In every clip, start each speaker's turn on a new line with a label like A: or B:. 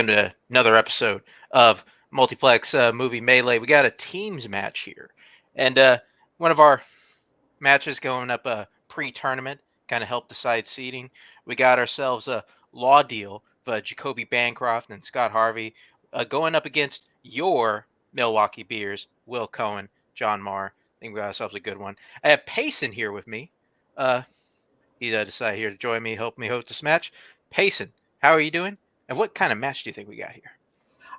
A: welcome to another episode of Multiplex Movie Melee. We got a teams match here, and one of our matches going up a pre-tournament, kind of help decide seeding. We got ourselves a law deal of Jacoby Bancroft and Scott Harvey going up against your Milwaukee Beers, Will Cohen, John Marr. I think we got ourselves a good one. I have Payson here with me. He decided here to join me, help me host this match. Payson, how are you doing? And what kind of match do you think we got here?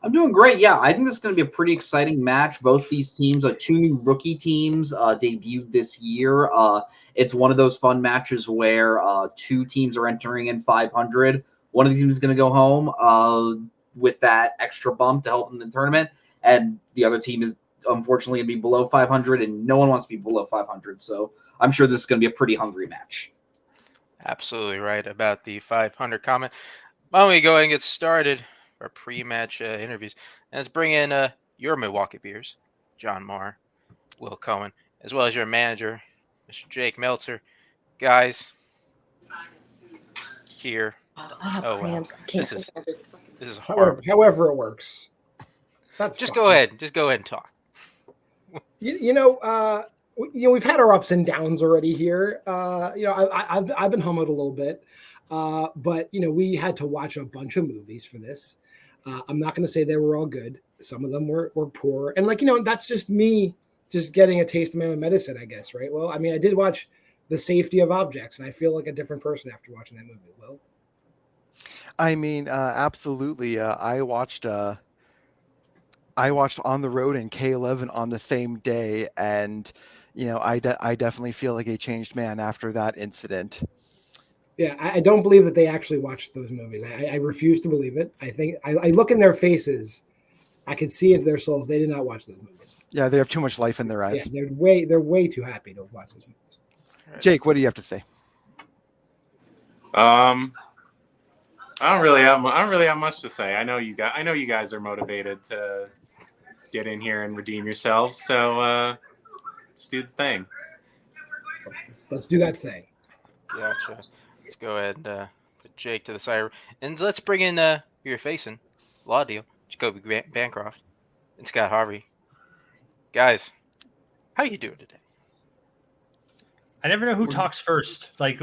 B: I'm doing great. Yeah, I think this is going to be a pretty exciting match. Both these teams are two new rookie teams debuted this year. It's one of those fun matches where two teams are entering in 500. One of the teams is going to go home with that extra bump to help in the tournament, and the other team is unfortunately going to be below 500, and no one wants to be below 500. So I'm sure this is going to be a pretty hungry match.
A: Absolutely right about the 500 comment. Why don't we go ahead and get started our pre-match interviews? And let's bring in your Milwaukee Beers, John Marr, Will Cohen, as well as your manager, Mr. Jake Meltzer. Guys, here.
C: I have cramps. I can't.
A: This is horrible.
D: However it works. That's
A: just
D: fine.
A: go ahead. Just go ahead and talk.
D: We've had our ups and downs already here. I've been humbled a little bit, but we had to watch a bunch of movies for this. I'm not going to say they were all good. Some of them were poor, and that's just me just getting a taste of my own medicine, I guess. Right? Well, I mean, I did watch The Safety of Objects, and I feel like a different person after watching that movie. Well,
E: I mean, absolutely. I watched On the Road and K11 on the same day, and I definitely feel like a changed man after that incident.
D: Yeah, I don't believe that they actually watched those movies. I refuse to believe it. I think I look in their faces, I can see it in their souls. They did not watch those movies.
E: Yeah, they have too much life in their eyes.
D: Yeah, they're way too happy to watch those movies.
E: Jake, what do you have to say?
F: I don't really have much to say. I know you guys are motivated to get in here and redeem yourselves. So let's do the thing.
D: Let's do that thing.
A: Gotcha. Let's go ahead and put Jake to the side. And let's bring in who you're facing. Law deal. Jacoby Bancroft and Scott Harvey. Guys, how are you doing today?
G: I never know who talks first. We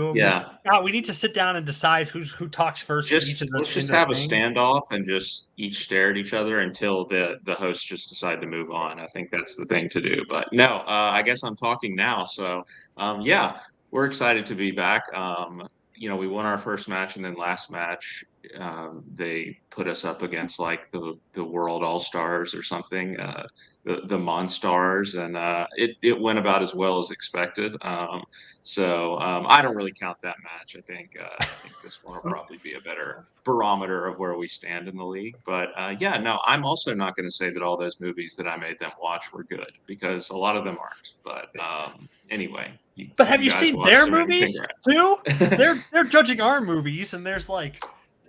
G: need to sit down and decide who talks first.
H: Let's just have a standoff and just each stare at each other until the hosts just decide to move on. I think that's the thing to do. But no, I guess I'm talking now. So yeah, we're excited to be back. We won our first match, and then last match they put us up against like the World All-Stars or something. The Monstars, and it went about as well as expected. So I don't really count that match. I think this one will probably be a better barometer of where we stand in the league. But I'm also not going to say that all those movies that I made them watch were good, because a lot of them aren't. But anyway.
G: But have you seen their movies too? They're judging our movies, and there's like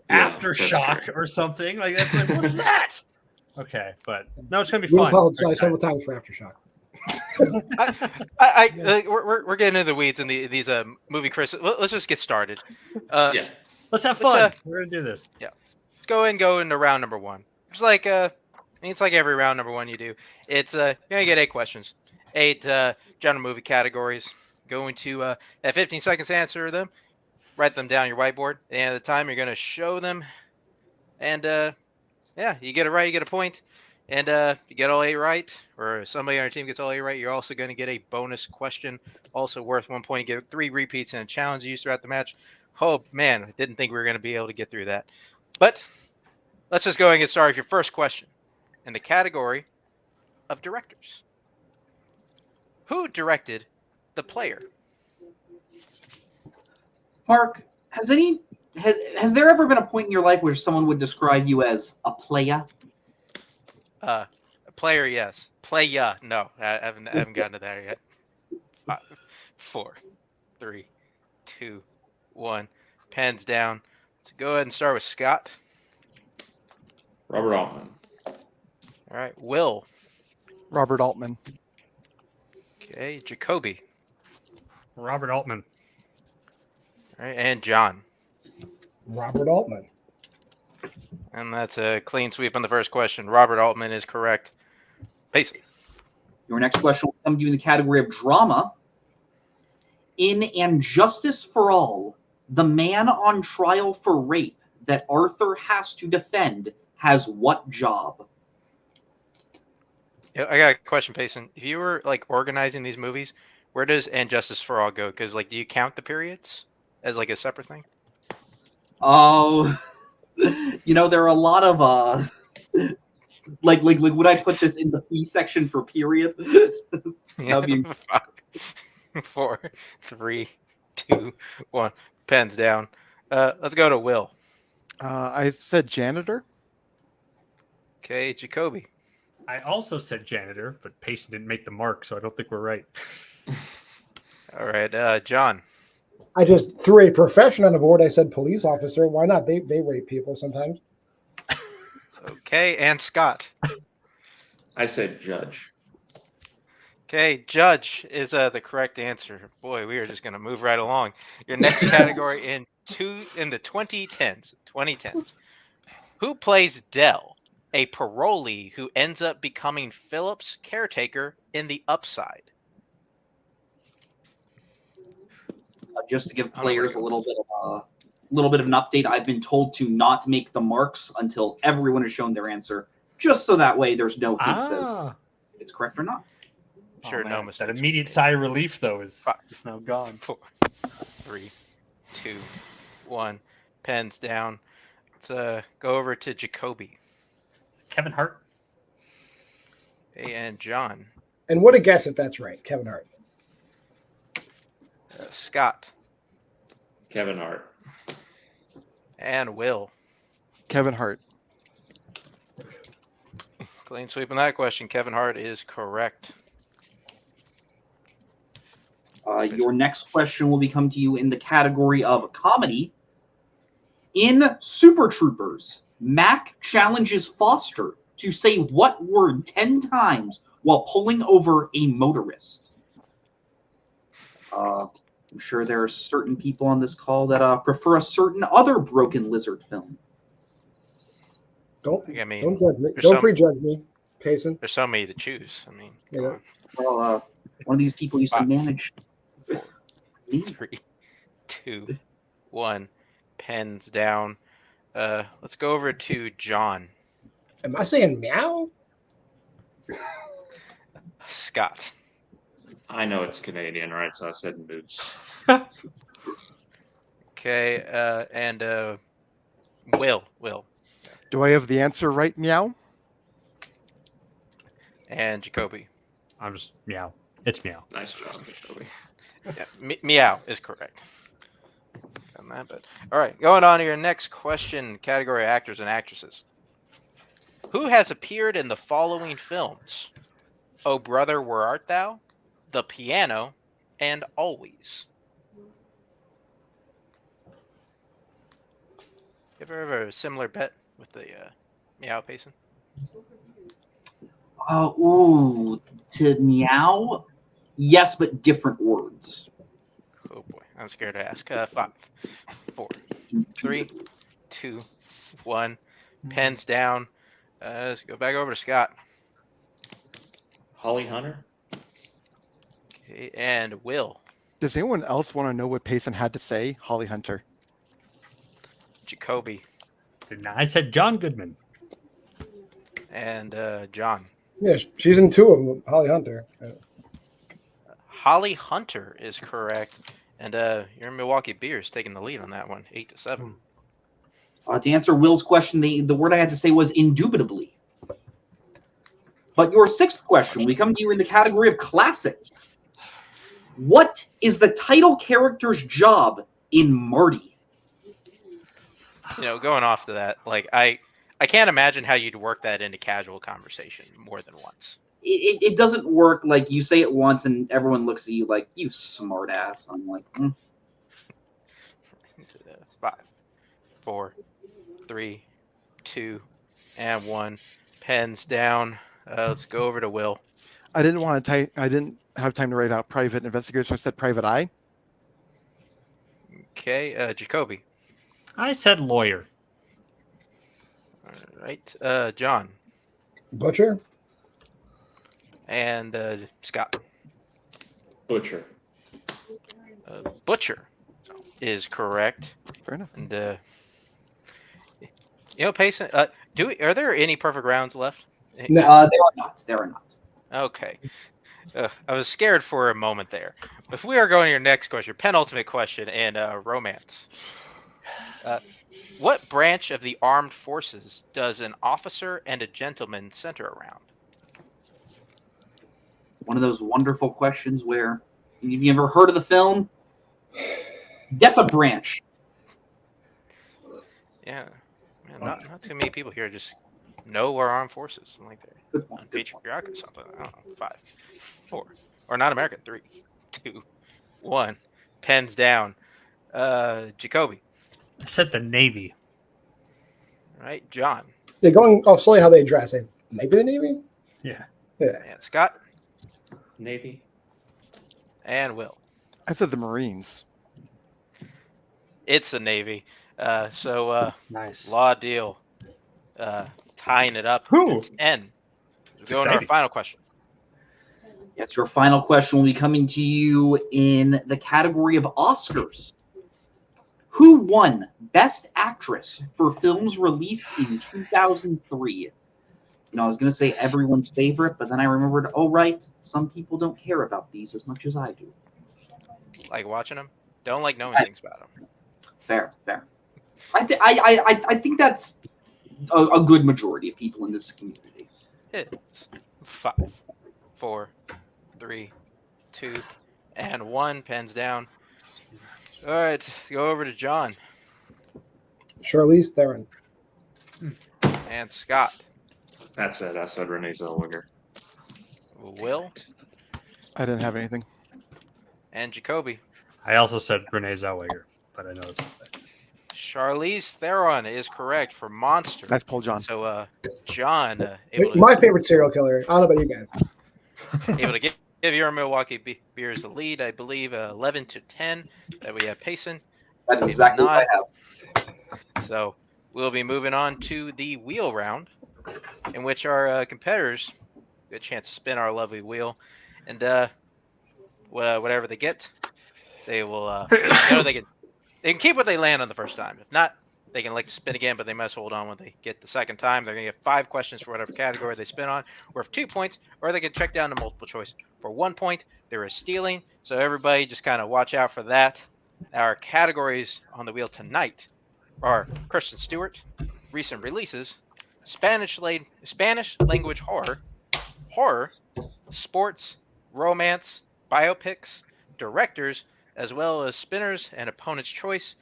G: Aftershock or something like that's like, what is that? Okay, but no, it's gonna be fun.
D: Apologize several times for Aftershock.
A: We're getting into the weeds in these movie criticism. Let's just get started.
G: Let's have fun. We're gonna do this.
A: Yeah, let's go into round number one. It's like it's like every round number one you do. It's you're gonna get 8 questions, 8 general movie categories. Going to have 15 seconds to answer them. Write them down on your whiteboard. At the end of the time, you're gonna show them, and you get it right, you get a point. And if you get all 8 right, or somebody on your team gets all 8 right, you're also going to get a bonus question, also worth 1 point. You get 3 repeats and a challenge used throughout the match. Oh, man, I didn't think we were going to be able to get through that. But let's just go ahead and get started with your first question in the category of directors. Who directed The Player?
B: Mark, has there ever been a point in your life where someone would describe you as a playa?
A: A player, yes. Playa, no. I haven't gotten to that yet. 5, 4, 3, 2, 1. Pens down. So go ahead and start with Scott.
H: Robert Altman.
A: All right, Will.
E: Robert Altman.
A: Okay, Jacoby.
G: Robert Altman.
A: All right, and John.
D: Robert Altman.
A: And that's a clean sweep on the first question. Robert Altman is correct. Payson.
B: Your next question will come to you in the category of drama. In And Justice for All, the man on trial for rape that Arthur has to defend has what job?
A: Yeah, I got a question, Payson. If you were like organizing these movies, where does And Justice for All go? Because like, do you count the periods as like a separate thing?
B: Oh, there are a lot of like would I put this in the P section for period? That'd be
A: 5, 4, 3, 2, 1. Pens down. Let's go to Will.
E: I said janitor.
A: Okay, Jacoby.
G: I also said janitor, but Payson didn't make the mark, so I don't think we're right.
A: All right, John.
D: I just threw a profession on the board. I said police officer. Why not? They rape people sometimes.
A: Okay, and Scott.
H: I said judge.
A: Okay, judge is the correct answer. Boy, we are just going to move right along. Your next category in the 2010s. 2010s. Who plays Dell, a parolee who ends up becoming Philip's caretaker in The Upside?
B: Just to give players a little bit of an update, I've been told to not make the marks until everyone has shown their answer, just so that way there's no hints as it's correct or not.
A: Sure, no mistakes.
G: That immediate sigh of relief, though, is now gone.
A: 4, 3, 2, 1. Pens down. Let's go over to Jacoby.
G: Kevin Hart.
A: Okay, and John.
D: And what a guess if that's right, Kevin Hart.
A: Scott.
H: Kevin Hart.
A: And Will.
E: Kevin Hart.
A: Clean sweep on that question. Kevin Hart is correct.
B: Your next question will come to you in the category of comedy. In Super Troopers, Mac challenges Foster to say what word 10 times while pulling over a motorist. I'm sure there are certain people on this call that prefer a certain other Broken Lizard film.
D: Don't judge me. Don't prejudge me, Payson.
A: There's so many to choose. I mean,
B: yeah. Well, one of these people used to manage.
A: 4, 3, 2, 1. Pens down. Let's go over to John.
D: Am I saying meow?
A: Scott.
H: I know it's Canadian, right? So I said moose.
A: Okay, and Will.
E: Do I have the answer right, meow?
A: And Jacoby.
G: I'm just meow. It's meow.
H: Nice job, Jacoby.
A: Yeah, meow is correct. On that, but all right, going on to your next question, category actors and actresses. Who has appeared in the following films? Oh Brother, Where Art Thou? The Piano, and Always. You ever have a similar bet with the meow, Payson?
B: To meow? Yes, but different words.
A: Oh boy, I'm scared to ask. 5, 4, 3, 2, 1. Pens down. Let's go back over to Scott.
H: Holly Hunter.
A: Okay, and Will.
E: Does anyone else want to know what Payson had to say? Holly Hunter.
A: Jacoby.
G: I said John Goodman.
A: And John.
D: Yeah, she's in 2 of them. Holly Hunter.
A: Holly Hunter is correct. And your Milwaukee Bears taking the lead on that one, 8-7.
B: To answer Will's question, the word I had to say was indubitably. But your 6th question, we come to you in the category of classics. What is the title character's job in Marty?
A: Going off to that, like I can't imagine how you'd work that into casual conversation more than once.
B: It doesn't work. Like, you say it once and everyone looks at you like, you smart ass. I'm like,
A: 5, 4, 3, 2, and 1. Pens down. Let's go over to Will.
E: I didn't have time to write out private investigator, so I said private eye.
A: Okay, Jacoby.
G: I said lawyer.
A: All right. John.
D: Butcher.
A: And Scott.
H: Butcher.
A: Butcher is correct.
E: Fair enough.
A: And Payson. Are there any perfect rounds left?
B: No, there are not. There are not.
A: Okay. I was scared for a moment there. If we are going to your next question, your penultimate question in romance. What branch of the armed forces does an officer and a gentleman center around?
B: One of those wonderful questions where, have you ever heard of the film? Guess a branch.
A: Yeah. Man, not too many people here just know our armed forces. Like they're
B: Good point.
A: on
B: Good point.
A: patriarch or something. I don't know. 5, 4, or not American. 3, 2, 1. Pens down. Jacoby.
G: I said the Navy.
A: All right, John.
D: They're going off slowly how they dress. Maybe the Navy?
G: Yeah.
A: And Scott.
H: Navy.
A: And Will.
E: I said the Marines.
A: It's the Navy.
G: Nice.
A: Law deal. Tying it up
G: Who?
A: to 10. We're going to our
G: exciting.
A: final question.
B: Yes, your final question will be coming to you in the category of Oscars. Who won Best Actress for films released in 2003? I was going to say everyone's favorite, but then I remembered, right, some people don't care about these as much as I do.
A: Like watching them? Don't like knowing things about them.
B: Fair. I think that's a good majority of people in this community.
A: It's 5, 4, 3, 2, and 1. Pens down. All right, go over to John.
D: Charlize Theron.
A: And Scott.
H: That's it. I said Renee Zellweger.
A: Will.
E: I didn't have anything.
A: And Jacoby.
G: I also said Renee Zellweger, but I know it's not that.
A: Charlize Theron is correct for Monster.
E: That's Paul John.
A: So, John,
D: My favorite serial killer. I don't know about you guys.
A: able to give your Milwaukee Bears the lead, I believe, 11-10. That we have Payson.
B: That is exactly what I have.
A: So we'll be moving on to the wheel round, in which our competitors get a chance to spin our lovely wheel, and whatever they get, they will. They can keep what they land on the first time. If not, they can like to spin again, but they must hold on when they get the second time. They're going to get 5 questions for whatever category they spin on, worth 2 points, or they can check down to multiple choice for 1 point. There is stealing, so everybody just kind of watch out for that. Our categories on the wheel tonight are Kristen Stewart, recent releases, Spanish language horror, sports, romance, biopics, directors, as well as spinners and opponent's choice.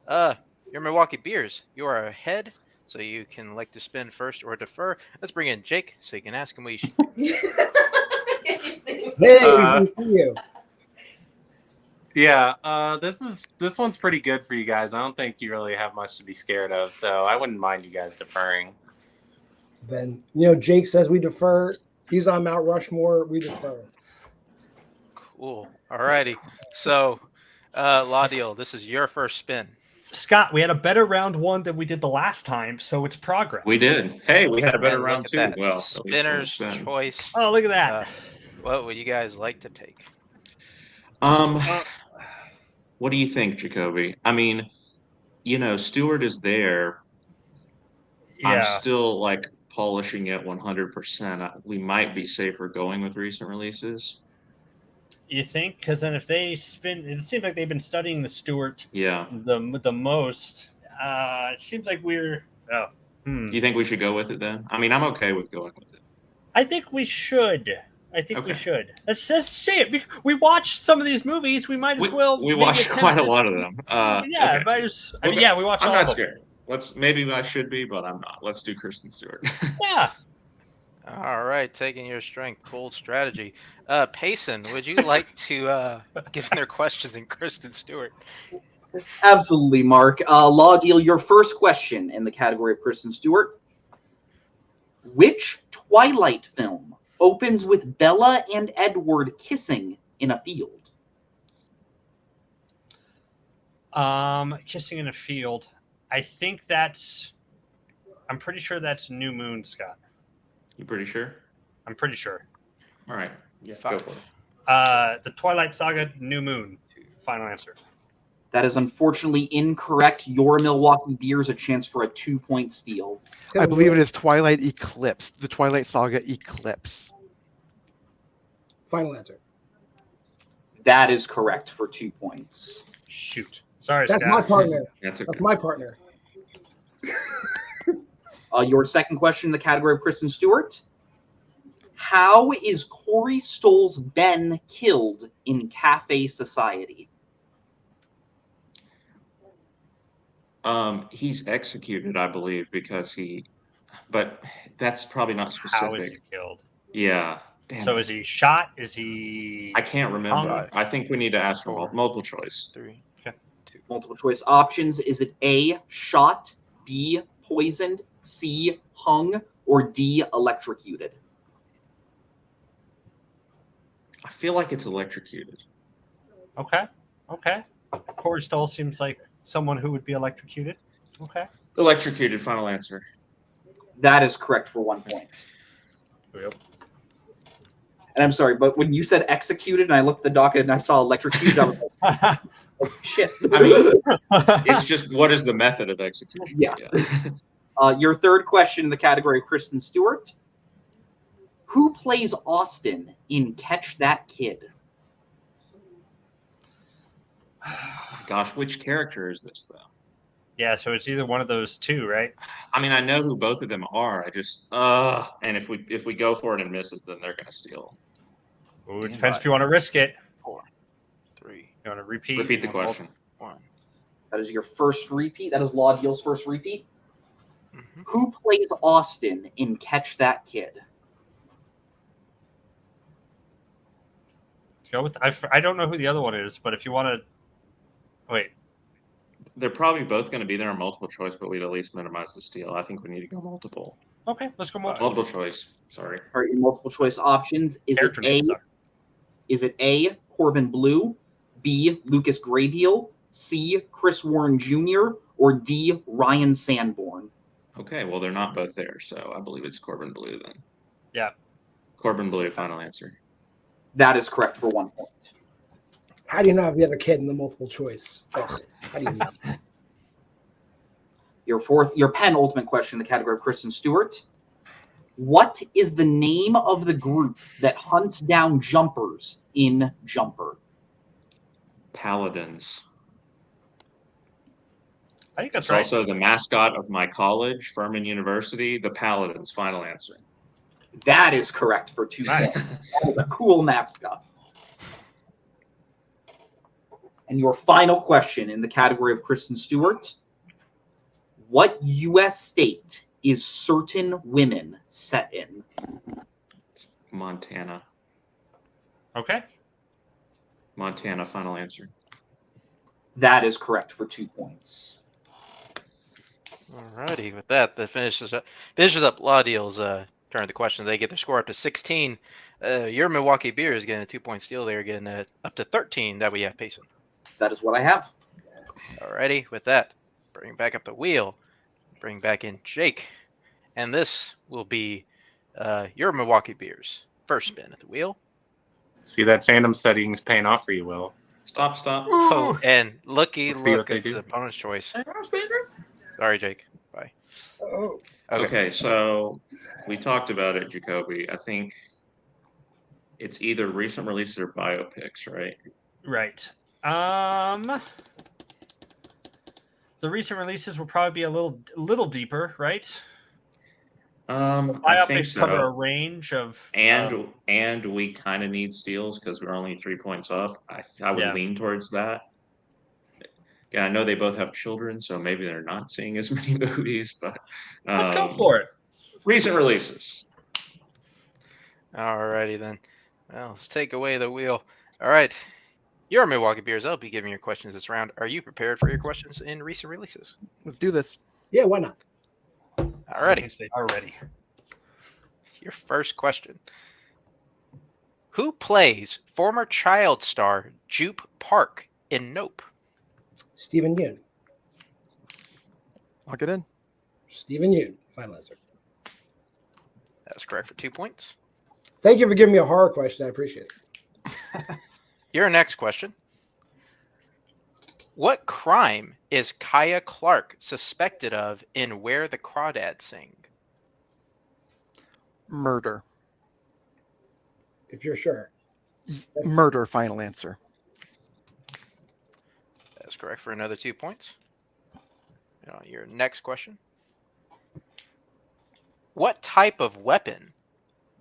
A: Your Milwaukee Bears, you are ahead, so you can like to spin first or defer. Let's bring in Jake so you can ask him what you should do.
D: Hey, thank you.
F: Yeah, this one's pretty good for you guys. I don't think you really have much to be scared of, so I wouldn't mind you guys deferring.
D: Then, Jake says we defer. He's on Mount Rushmore. We defer.
A: Cool. Alrighty. So, Law Deal, this is your first spin.
G: Scott, we had a better round 1 than we did the last time, so it's progress.
H: We did. Hey, we had a better
A: And
H: round
A: look at
H: 2.
A: that.
H: Well,
A: Spinner's choice.
G: Oh, look at that.
A: What would you guys like to take?
H: What do you think, Jacoby? I mean, Stewart is there.
G: Yeah.
H: I'm still polishing it 100%. We might be safer going with recent releases.
G: You think? Because then if they spin, it seems like they've been studying the Stewart
H: Yeah.
G: the most. It seems like we're.
H: Do you think we should go with it then? I mean, I'm okay with going with it.
G: I think we should. We
H: Okay.
G: should. Let's just say it. We watched some of these movies. We might as well.
H: We
G: maybe
H: watched
G: attempt
H: quite a
G: to-
H: lot of them.
G: Yeah,
H: okay.
G: might as, I mean,
H: Okay.
G: yeah, we watched
H: I'm
G: all
H: not
G: of them.
H: scared. Maybe I should be, but I'm not. Let's do Kristen Stewart.
G: Yeah.
A: All right, taking your strength, bold strategy. Payson, would you like to give them their questions in Kristen Stewart?
B: Absolutely, Mark. Law Deal, your first question in the category of Kristen Stewart. Which Twilight film opens with Bella and Edward kissing in a field?
G: Kissing in a field. I think that's. I'm pretty sure that's New Moon, Scott.
H: You pretty sure?
G: I'm pretty sure.
H: All right. Yeah, go
A: 5.
H: for it.
G: The Twilight Saga, New Moon. Final answer.
B: That is unfortunately incorrect. Your Milwaukee Beers a chance for a 2-point steal.
E: I believe it is Twilight Eclipse. The Twilight Saga Eclipse.
D: Final answer.
B: That is correct for 2 points.
G: Shoot. Sorry,
D: That's
G: Scott.
D: my partner.
H: That's okay.
D: That's my partner.
B: Your second question in the category of Kristen Stewart. How is Corey Stoll's Ben killed in Cafe Society?
H: He's executed, I believe, because but that's probably not
G: How is he
H: specific.
G: killed?
H: Yeah. Damn
G: So
H: it.
G: is he shot? Is he?
H: I can't remember.
G: hung?
H: I think we need to ask for
A: 4,
H: multiple choice.
A: 3, 2.
B: Multiple choice options. Is it A, shot, B, poisoned, C, hung, or D, electrocuted?
H: I feel like it's electrocuted.
G: Okay. Corey Stoll seems like someone who would be electrocuted. Okay.
H: Electrocuted, final answer.
B: That is correct for 1 point.
G: Yep.
B: And I'm sorry, but when you said executed and I looked at the docket and I saw electrocuted, I was like, oh, shit.
H: I mean, it's just what is the method of execution?
B: Yeah. Your third question in the category of Kristen Stewart. Who plays Austin in Catch That Kid?
H: Gosh, which character is this though?
G: Yeah, so it's either one of those two, right?
H: I mean, I know who both of them are. I just and if we go for it and miss it, then they're gonna steal.
G: Ooh, it depends if you want to risk it.
A: 4, 3.
G: You want to repeat?
H: Repeat the question.
A: 1.
B: That is your first repeat. That is Law Deal's first repeat.
A: Mm-hmm.
B: Who plays Austin in Catch That Kid?
G: Go with. I don't know who the other one is, but if you want to, wait.
H: They're probably both going to be there on multiple choice, but we'd at least minimize the steal. I think we need to go multiple.
G: Okay, let's go multiple.
H: Multiple choice. Sorry.
B: All right, your multiple choice options.
G: Character names are.
B: Is it A, Corbin Blue, B, Lucas Graybeal, C, Chris Warren Jr., or D, Ryan Sanborn?
H: Okay, well, they're not both there, so I believe it's Corbin Blue then.
G: Yeah.
H: Corbin Blue, final answer.
B: That is correct for 1 point.
D: How do you not have the other kid in the multiple choice? How do you know?
B: Your penultimate question in the category of Kristen Stewart. What is the name of the group that hunts down jumpers in Jumper?
H: Paladins.
G: I think that's
H: It's
G: right.
H: also the mascot of my college, Furman University, the Paladins, final answer.
B: That is correct for 2
G: Nice.
B: points. That is a cool mascot. And your final question in the category of Kristen Stewart. What U.S. state is Certain Women set in?
H: Montana.
G: Okay.
H: Montana, final answer.
B: That is correct for 2 points.
A: Alrighty, with that finishes up Law Deal's turn of the question. They get their score up to 16. Your Milwaukee Beer is getting a 2-point steal. They're getting up to 13 that we have pacing.
B: That is what I have.
A: Alrighty, with that, bring back up the wheel. Bring back in Jake. And this will be your Milwaukee Beer's first spin at the wheel.
F: See, that fandom studying is paying off for you, Will.
H: Stop.
A: Oh, and look,
F: Let's see what they
A: it's
F: do.
A: the opponent's choice. Sorry, Jake. Bye.
D: Oh,
H: Okay, so we talked about it, Jacoby. I think it's either recent releases or biopics, right?
G: Right. The recent releases will probably be a little deeper, right?
H: I think
G: Biopics cover a
H: so.
G: range of
H: And we kind of need steals because we're only 3 points up. I would
G: Yeah.
H: lean towards that. Yeah, I know they both have children, so maybe they're not seeing as many movies, but
G: let's go for it.
H: recent releases.
A: Alrighty then. Well, let's take away the wheel. All right. Your Milwaukee Beers, I'll be giving your questions this round. Are you prepared for your questions in recent releases?
E: Let's do this.
D: yeah, why not?
A: Alrighty.
G: Yes, they are ready.
A: Your first question. Who plays former child star Jupe Park in Nope?
D: Stephen Yeun.
E: I'll get in.
D: Stephen Yeun. Final answer.
A: That's correct for 2 points.
D: Thank you for giving me a horror question. I appreciate it.
A: Your next question. What crime is Kaya Clark suspected of in Where the Crawdads Sing?
E: Murder.
D: If you're sure.
E: Murder, final answer.
A: That's correct for another 2 points. Your next question. What type of weapon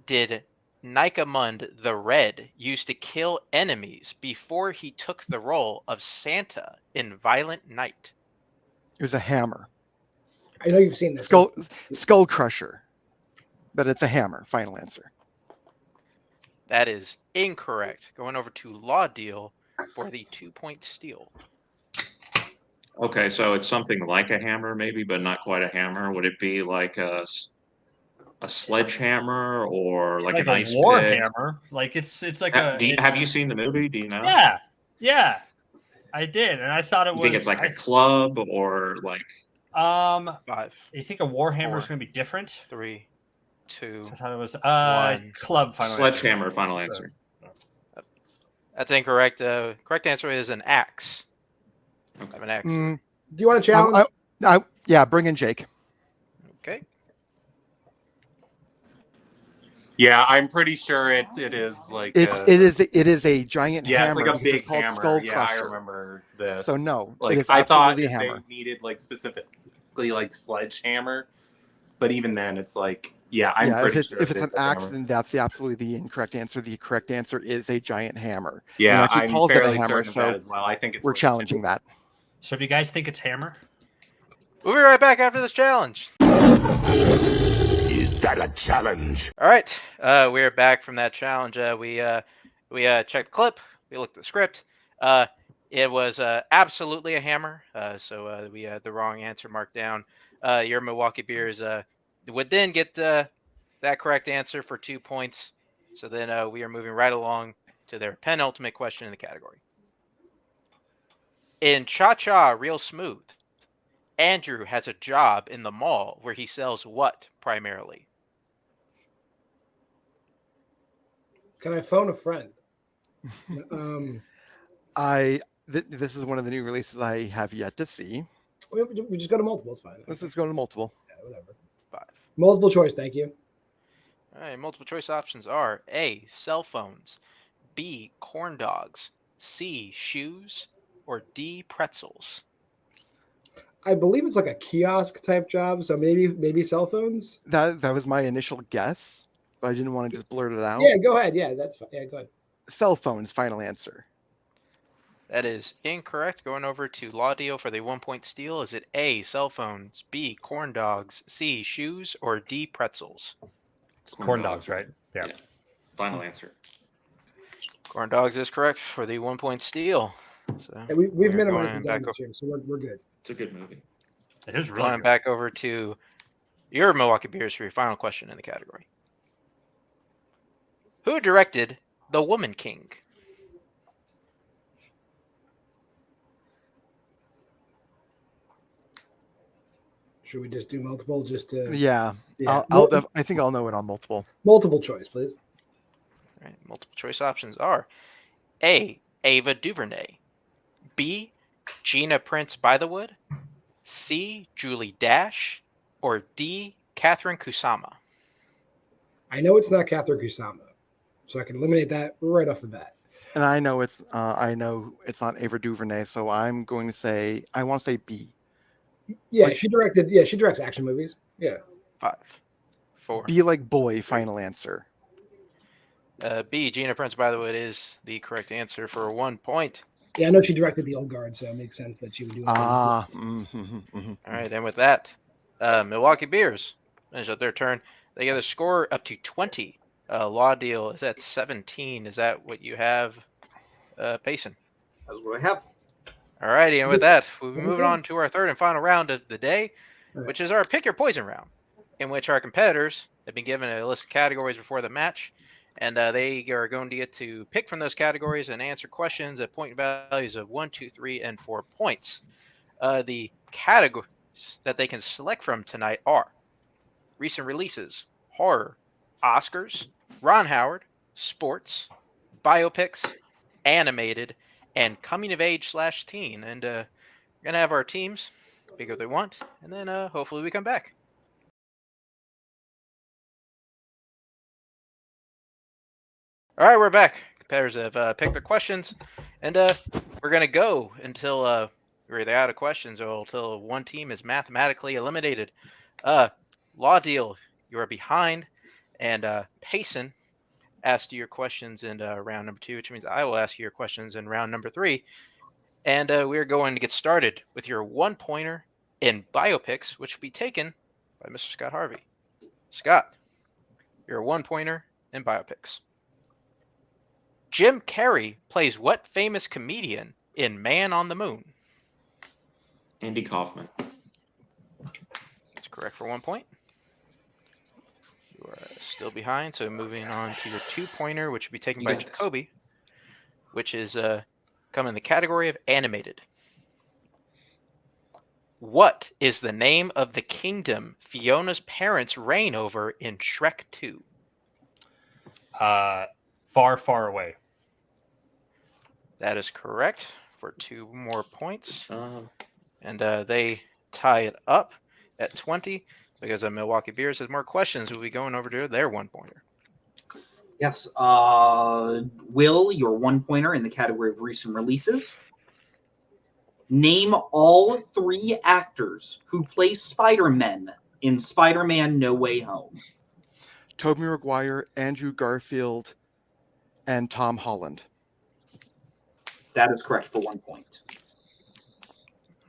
A: did Nikamund the Red use to kill enemies before he took the role of Santa in Violent Night?
E: It was a hammer.
D: I know you've seen this.
E: Skull Crusher. But it's a hammer, final answer.
A: That is incorrect. Going over to Law Deal for the 2-point steal.
H: Okay, so it's something like a hammer, maybe, but not quite a hammer. Would it be like a sledgehammer or like an
G: a
H: ice
G: war
H: pick?
G: hammer? Like it's like
H: have you seen the movie? Do you know?
G: Yeah, I did, and I thought it was.
H: You think it's like a club or like?
A: 5.
G: You think a war hammer is
A: 4,
G: going to be different?
A: 3, 2.
G: I thought it was
A: 1.
G: Club. Final
H: Sledgehammer.
G: Answer.
H: Final answer.
A: That's incorrect. Correct answer is an axe. I have an axe.
D: Do you want to challenge?
E: Yeah, bring in Jake.
A: Okay.
F: Yeah, I'm pretty sure it is like
E: it is a giant hammer.
F: It's like a big
E: called
F: hammer.
E: Skull
F: Yeah,
E: Crusher.
F: I remember this.
E: So no,
F: like
E: it is
F: I thought
E: absolutely a
F: they
E: hammer.
F: needed like specifically like sledgehammer, but even then, it's like I'm pretty sure
E: if it's an axe,
F: hammer.
E: then that's absolutely the incorrect answer. The correct answer is a giant hammer.
F: Yeah,
E: actually
F: I'm
E: calls it a
F: fairly
E: hammer,
F: certain of
E: so
F: that as well. I think
E: we're challenging that.
G: So do you guys think it's hammer?
A: We'll be right back after this challenge.
I: Is that a challenge?
A: All right, we're back from that challenge. We checked the clip. We looked at the script. It was absolutely a hammer. So we had the wrong answer marked down. Your Milwaukee Beers would then get that correct answer for 2 points. So then we are moving right along to their penultimate question in the category. In Cha-Cha Real Smooth, Andrew has a job in the mall where he sells what primarily?
D: Can I phone a friend?
E: This is one of the new releases I have yet to see.
D: We just go to multiple. It's fine.
E: Let's just go to multiple.
D: Yeah, whatever.
A: 5.
D: Multiple choice. Thank you.
A: All right, multiple choice options are A, cell phones, B, corn dogs, C, shoes, or D, pretzels.
D: I believe it's like a kiosk type job, so maybe cell phones.
E: That was my initial guess, but I didn't want to just blurt it out.
D: Yeah, go ahead. Yeah, that's fine. Yeah, go ahead.
E: Cell phones, final answer.
A: That is incorrect. Going over to Law Deal for the 1-point steal. Is it A, cell phones, B, corn dogs, C, shoes, or D, pretzels?
G: Corn dogs, right? Yeah.
H: Final answer.
A: Corn dogs is correct for the 1-point steal. So
D: yeah, we've minimized the
A: back
D: damage here, so we're good.
H: It's a good movie.
G: It is really
A: going
G: good.
A: back over to your Milwaukee Beers for your final question in the category. Who directed The Woman King?
D: Should we just do multiple just to?
E: Yeah. I think I'll know it on multiple.
D: Multiple choice, please.
A: All right, multiple choice options are A, Ava DuVernay, B, Gina Prince Bythewood, C, Julie Dash, or D, Catherine Kusama.
D: I know it's not Catherine Kusama, so I can eliminate that right off the bat.
E: And I know it's not Ava DuVernay, so I'm going to say I want to say B.
D: Yeah, she directs action movies. Yeah.
A: 5, 4.
E: Be like boy, final answer.
A: B, Gina Prince Bythewood is the correct answer for 1 point.
D: Yeah, I know she directed The Old Guard, so it makes sense that she would do it.
A: All right, and with that, Milwaukee Beers finish up their turn. They get a score up to 20. Law Deal is at 17. Is that what you have, Payson?
B: That's what I have.
A: All righty, and with that, we'll be moving on to our third and final round of the day, which is our Pick Your Poison round, in which our competitors have been given a list of categories before the match, and they are going to get to pick from those categories and answer questions at point values of 1, 2, 3, and 4 points. The categories that they can select from tonight are recent releases, horror, Oscars, Ron Howard, sports, biopics, animated, and coming of age / teen. And we're going to have our teams pick what they want, and then hopefully we come back. All right, we're back. Competitors have picked their questions, and we're going to go until we're either out of questions or until one team is mathematically eliminated. Law Deal, you are behind, and Payson asked you your questions in round number 2, which means I will ask you your questions in round number 3. And we're going to get started with your 1-pointer in biopics, which will be taken by Mr. Scott Harvey. Scott, your 1-pointer in biopics. Jim Carrey plays what famous comedian in Man on the Moon?
H: Andy Kaufman.
A: That's correct for 1 point. You are still behind, so moving on to your 2-pointer, which will be taken by Jacoby, which is come in the category of animated. What is the name of the kingdom Fiona's parents reign over in Shrek 2?
G: Far, far away.
A: That is correct for 2 more points. And they tie it up at 20 because Milwaukee Beers has more questions. We'll be going over to their 1-pointer.
B: Yes. Will, your 1-pointer in the category of recent releases. Name all 3 actors who play Spider-Man in Spider-Man No Way Home.
E: Tobey Maguire, Andrew Garfield, and Tom Holland.
B: That is correct for 1 point.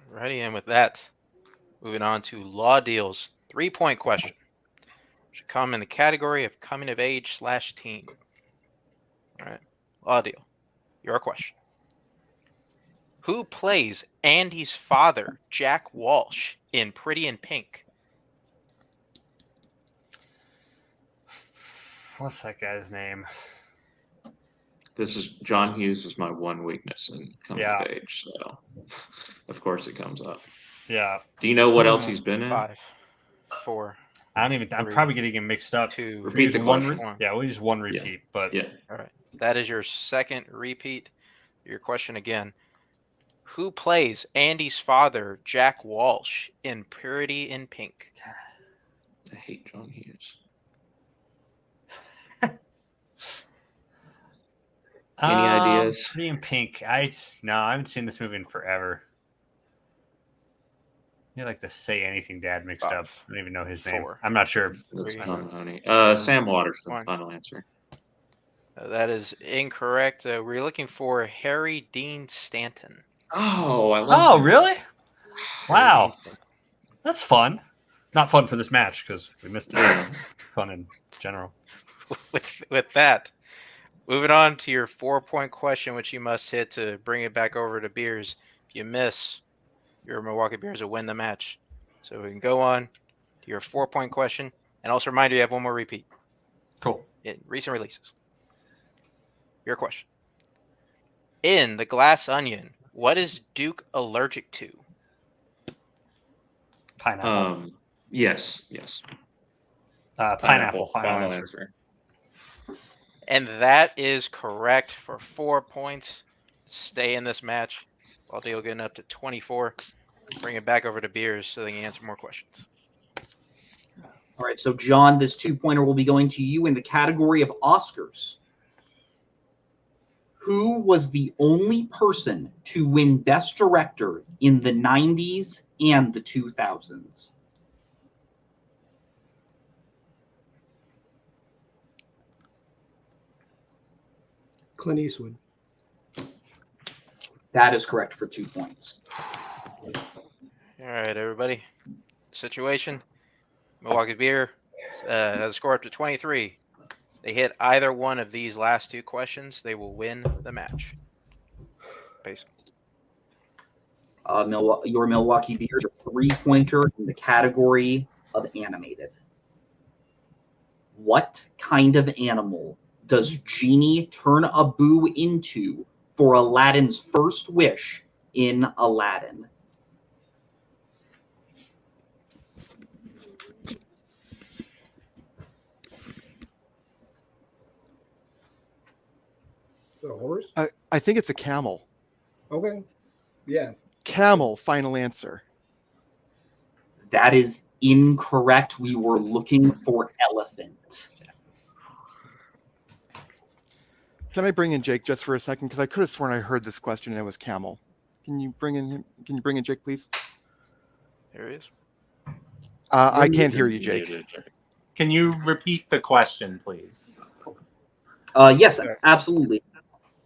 A: Righty, and with that, moving on to Law Deal's 3-point question. Should come in the category of coming of age / teen. All right, Law Deal, your question. Who plays Andy's father, Jack Walsh, in Pretty in Pink?
G: What's that guy's name?
H: This is John Hughes is my one weakness in coming of age, so of course it comes up.
G: Yeah.
H: Do you know what else he's been in?
A: 5, 4.
G: I don't even. I'm probably getting him mixed up.
A: 2.
H: Repeat the question.
G: Yeah, we'll use 1 repeat.
H: Yeah.
G: But
H: yeah.
A: All right. That is your 2nd repeat. Your question again. Who plays Andy's father, Jack Walsh, in Pretty in Pink?
H: I hate John Hughes. Any ideas?
G: Pretty in Pink. I haven't seen this movie in forever. You like the Say Anything Dad mixed up. I don't even know his name.
A: 4.
G: I'm not sure.
H: That's Tom Honey. Sam Waterston, final answer.
A: That is incorrect. We're looking for Harry Dean Stanton.
H: Oh, I love
G: him. Really? Wow. That's fun. Not fun for this match because we missed it. Fun in general.
A: With that, moving on to your 4-point question, which you must hit to bring it back over to Beers. If you miss, your Milwaukee Beers will win the match. So we can go on to your 4-point question. And also remind you have 1 more repeat.
G: Cool.
A: In recent releases. Your question. In The Glass Onion, what is Duke allergic to?
G: Pineapple.
H: Yes.
G: Pineapple.
H: Final answer.
A: And that is correct for 4 points. Stay in this match. Deal getting up to 24. Bring it back over to Beers so they can answer more questions.
B: All right, so John, this 2-pointer will be going to you in the category of Oscars. Who was the only person to win Best Director in the 90s and the 2000s?
D: Clint Eastwood.
B: That is correct for 2 points.
A: All right, everybody. Situation. Milwaukee Beer has a score up to 23. They hit either one of these last 2 questions, they will win the match. Basically.
B: Your Milwaukee Beers are 3-pointer in the category of animated. What kind of animal does Genie turn Abu into for Aladdin's first wish in Aladdin?
D: Is it a horse?
E: I think it's a camel.
D: Okay. Yeah.
E: Camel, final answer.
B: That is incorrect. We were looking for elephant.
E: Can I bring in Jake just for a second? Because I could have sworn I heard this question and it was camel. Can you bring in Jake, please?
A: There he is.
E: I can't hear you, Jake.
F: Can you repeat the question, please?
B: Yes, absolutely.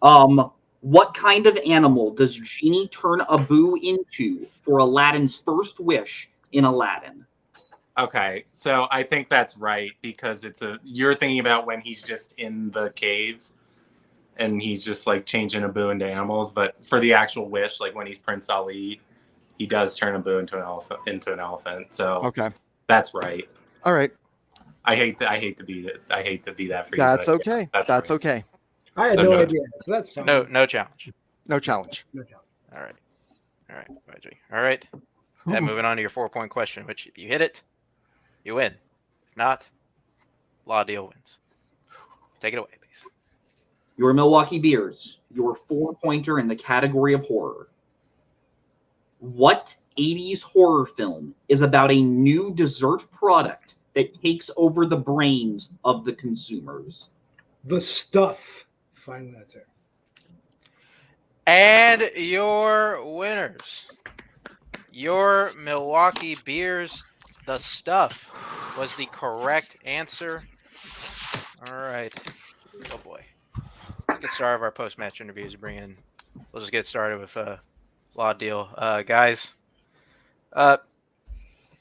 B: What kind of animal does Genie turn Abu into for Aladdin's first wish in Aladdin?
F: Okay, so I think that's right because you're thinking about when he's just in the cave and he's just like changing Abu into animals, but for the actual wish, like when he's Prince Ali, he does turn Abu into an elephant. So
E: okay,
F: that's right.
E: All right.
F: I hate to be that for you.
E: That's okay. That's right. Okay.
D: I had no idea, so that's fine.
A: No challenge.
E: No challenge.
D: No challenge.
A: All right. Then moving on to your 4-point question, which if you hit it, you win. If not, Law Deal wins. Take it away, please.
B: Your Milwaukee Beers, your 4-pointer in the category of horror. What 80s horror film is about a new dessert product that takes over the brains of the consumers?
D: The Stuff. Final answer.
A: And your winners. Your Milwaukee Beers, The Stuff, was the correct answer. All right. Oh, boy. Let's get started with our post-match interviews. We'll just get started with Law Deal. Guys, you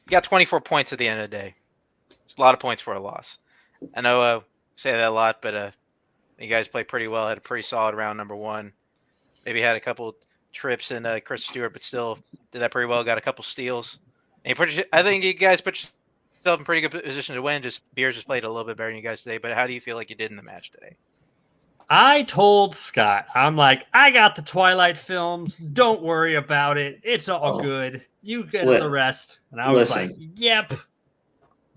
A: got 24 points at the end of the day. It's a lot of points for a loss. I know I say that a lot, but you guys played pretty well. Had a pretty solid round number one. Maybe had a couple trips in Chris Stewart, but still did that pretty well. Got a couple steals. And I think you guys put yourself in pretty good position to win. Just Beers just played a little bit better than you guys today. But how do you feel like you did in the match today?
G: I told Scott, I'm like, I got the Twilight films. Don't worry about it. It's all good. You get the rest. And I was like, yep.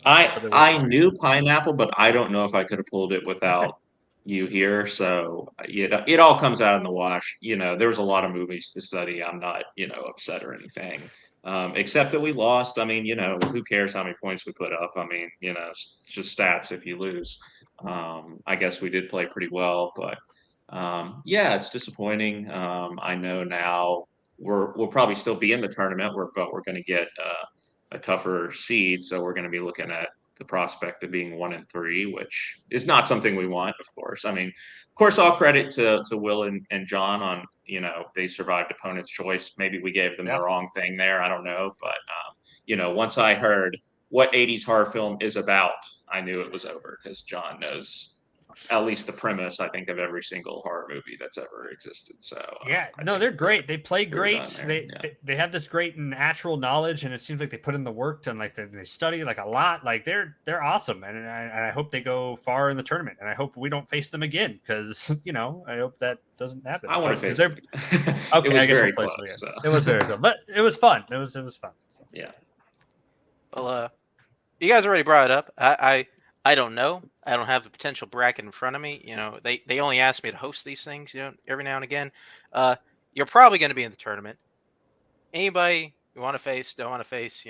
H: I knew pineapple, but I don't know if I could have pulled it without you here. So it all comes out in the wash. There was a lot of movies to study. I'm not, upset or anything. Except that we lost. I mean, who cares how many points we put up? I mean, it's just stats if you lose. I guess we did play pretty well, but it's disappointing. I know now we'll probably still be in the tournament, but we're going to get a tougher seed, so we're going to be looking at the prospect of being 1-3, which is not something we want, of course. I mean, of course, all credit to Will and John on, they survived opponent's choice. Maybe we gave them the wrong thing there. I don't know. But, once I heard what 80s horror film is about, I knew it was over because John knows at least the premise, I think, of every single horror movie that's ever existed. So
G: they're great. They play great. They have this great natural knowledge, and it seems like they put in the work and they study like a lot. Like they're awesome, and I hope they go far in the tournament, and I hope we don't face them again because I hope that doesn't happen.
H: I want to face them.
G: Okay, I guess we'll place them again. So. It was very good, but it was fun. It was fun. So.
H: Yeah.
A: Well, you guys already brought it up. I don't know. I don't have the potential bracket in front of me. They only ask me to host these things, every now and again. You're probably going to be in the tournament. Anybody you want to face, don't want to face,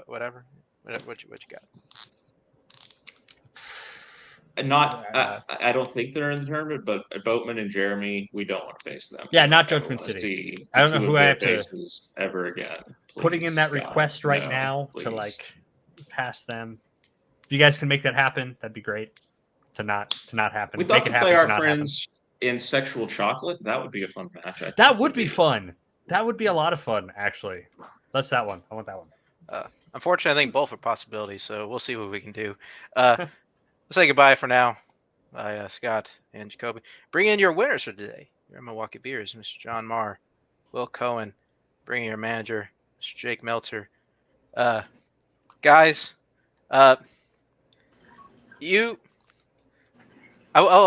A: whatever. What you got?
H: I don't think they're in the tournament, but Boatman and Jeremy, we don't want to face them.
G: Yeah, not Judgment City. I don't know who I have to
H: ever again. Please,
G: putting in that request now
H: please.
G: to pass them. If you guys can make that happen, that'd be great. To not happen.
H: We thought to play our friends in Sexual Chocolate. That would be a fun match.
G: That would be fun. That would be a lot of fun, actually. That's that one. I want that one.
A: Unfortunately, I think both are possibilities, so we'll see what we can do. Let's say goodbye for now. Bye, Scott and Jacoby. Bring in your winners for today. Your Milwaukee Beers, Mr. John Marr, Will Cohen. Bring in your manager, Mr. Jake Meltzer. Guys, I'll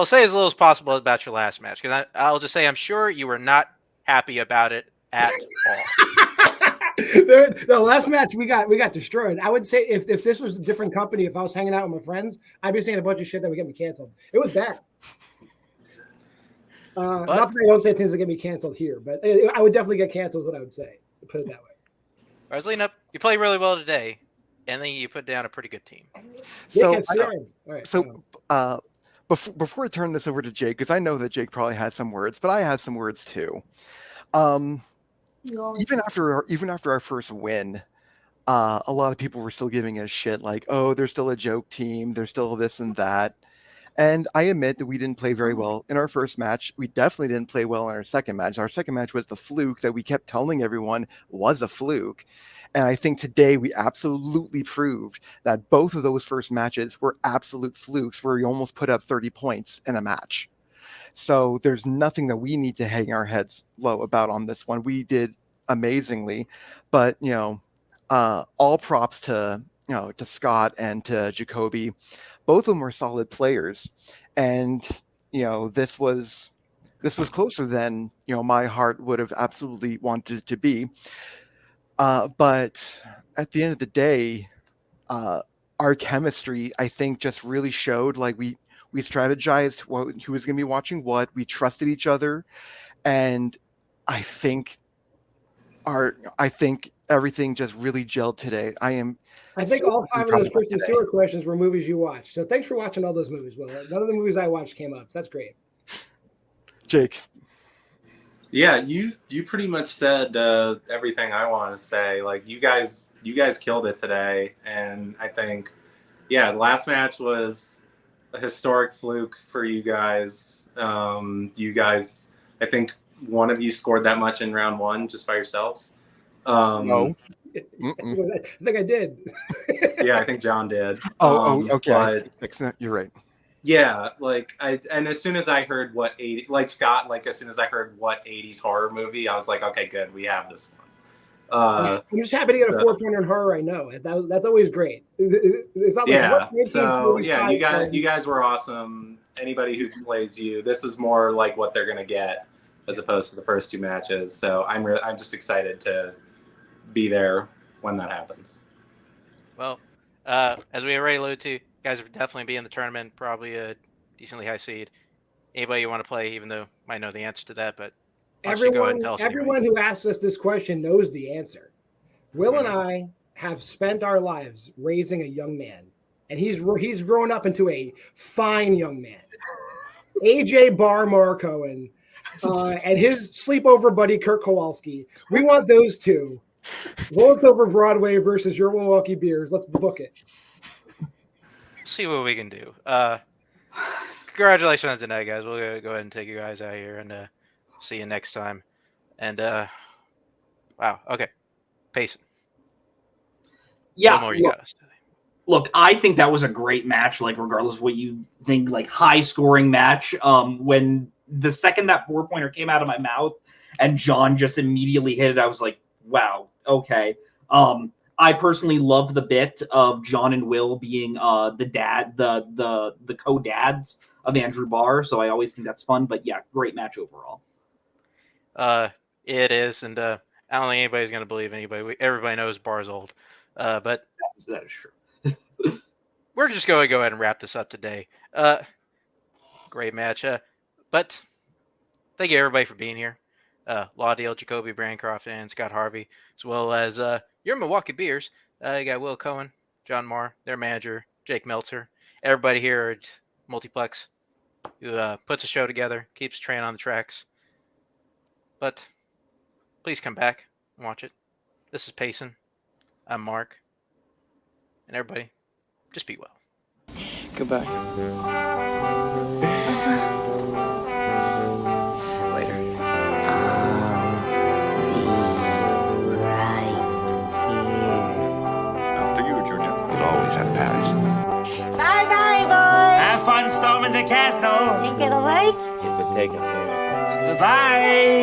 A: say as little as possible about your last match because I'll just say I'm sure you were not happy about it at all.
D: The last match we got destroyed. I would say if this was a different company, if I was hanging out with my friends, I'd be saying a bunch of shit that would get me canceled. It was bad. Not that I don't say things that get me canceled here, but I would definitely get canceled. What I would say, put it that way.
A: I was leading up. You play really well today, and then you put down a pretty good team.
E: Before I turn this over to Jake, because I know that Jake probably had some words, but I have some words too. Even after our first win, a lot of people were still giving us shit like, "Oh, they're still a joke team. They're still this and that." And I admit that we didn't play very well in our first match. We definitely didn't play well in our second match. Our second match was the fluke that we kept telling everyone was a fluke. And I think today we absolutely proved that both of those first matches were absolute flukes where we almost put up 30 points in a match. So there's nothing that we need to hang our heads low about on this one. We did amazingly, but all props to Scott and to Jacoby. Both of them were solid players, and this was closer than my heart would have absolutely wanted it to be. But at the end of the day, our chemistry, I think, just really showed. Like we strategized who was going to be watching what. We trusted each other, and I think everything just really gelled today.
D: I think all 5 of those Kristen Stewart questions were movies you watched. So thanks for watching all those movies, Will. None of the movies I watched came up. So that's great.
E: Jake.
F: Yeah, you pretty much said everything I want to say. Like you guys killed it today, and I think, the last match was a historic fluke for you guys. I think one of you scored that much in round 1 just by yourselves.
E: No.
D: I think I did.
F: Yeah, I think John did.
E: Okay. But, you're right.
F: Yeah, and as soon as I heard what 80, like Scott, as soon as I heard what 80s horror movie, I was like, okay, good, we have this one.
D: I'm just happy to get a 4-pointer in horror. I know that's always great. It's not
F: you guys were awesome. Anybody who plays you, this is more like what they're gonna get as opposed to the first 2 matches. So I'm just excited to be there when that happens.
A: Well, as we already alluded to, you guys will definitely be in the tournament, probably a decently high seed. Anybody you want to play, even though might know the answer to that, but
D: everyone who asks us this question knows the answer. Will and I have spent our lives raising a young man, and he's grown up into a fine young man. AJ Bar Marcoen and his sleepover buddy Kirk Kowalski. We want those two. Bullets Over Broadway versus your Milwaukee Beers. Let's book it.
A: See what we can do. Congratulations on tonight, guys. We'll go ahead and take you guys out here and see you next time. And wow, okay, Payson.
B: Yeah. Look, I think that was a great match. Like, regardless of what you think, like high scoring match. When the second that 4-pointer came out of my mouth and John just immediately hit it, I was like, wow, okay. I personally love the bit of John and Will being the co-dads of Andrew Barr, so I always think that's fun. But yeah, great match overall.
A: It is, and I don't think anybody's going to believe anybody. Everybody knows Barr's old, but
B: that is true.
A: We're just going to go ahead and wrap this up today. Great match, but thank you everybody for being here. Lawdale, Jacoby Brancroft, and Scott Harvey, as well as your Milwaukee Beers. You got Will Cohen, John Marr, their manager, Jake Meltzer, everybody here at Multiplex who puts a show together, keeps train on the tracks. But please come back and watch it. This is Payson. I'm Mark. And everybody, just be well.
J: Goodbye.
K: Bye-bye, boys.
L: Have fun storming the castle.
K: Think it'll work?
J: If we take it.
L: Bye-bye.